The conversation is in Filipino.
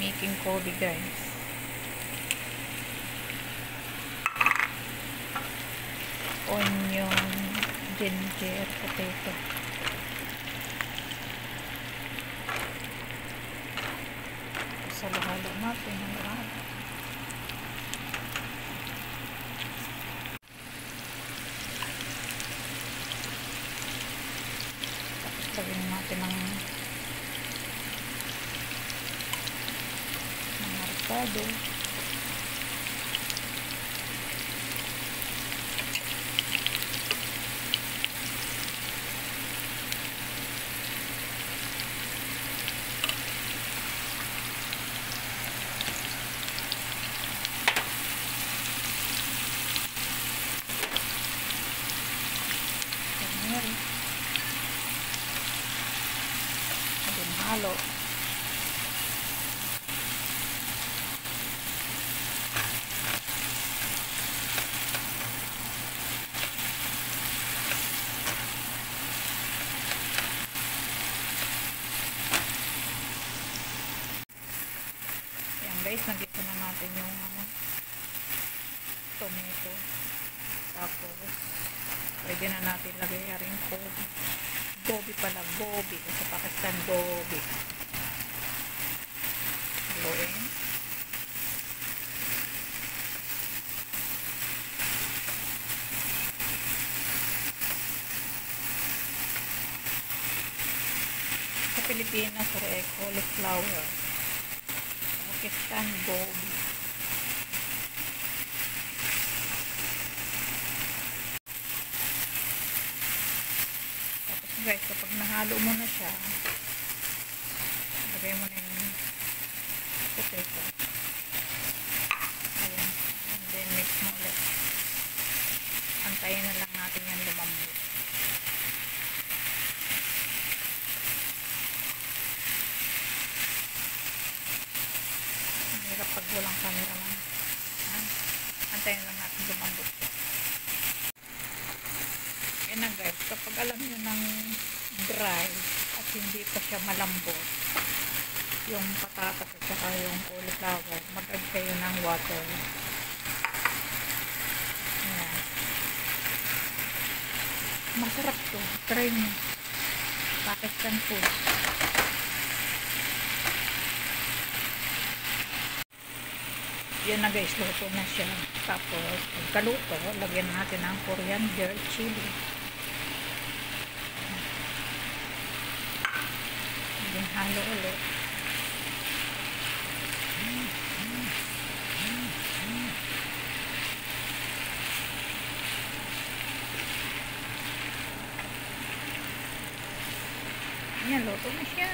aking Kobe, guys. Onion, ginger, potato. Halo-halo natin. Halo-halo. Tapos lagyan natin ng avocado. Halo. Ayan guys, nagisa na natin yung tomato. Tapos pwede na natin lagay rin Kobe. Gobi pala, gobi. Sa Pakistan, gobi. Haluin. Sa Pilipinas, cauliflower. Sa Pakistan, gobi. Guys, kapag nahalo mo na siya, lagay mo na yung potato. Ayan. And then mix mo ulit. Antayin na lang natin yan lumambot. Ang hirap pag walang camera man. Antayin lang natin lumambot. Yan na guys, kapag alam nyo ng dry at hindi pa siya malambot yung patatas at saka yung cauliflower, mag-add kayo ng water. Yan. Masarap to, try nyo. Pakistan food. Yan na guys, luto na siya. Tapos pagkaluto, lagyan natin ng coriander, chili. Halo ulit. Ayan, luto na siya.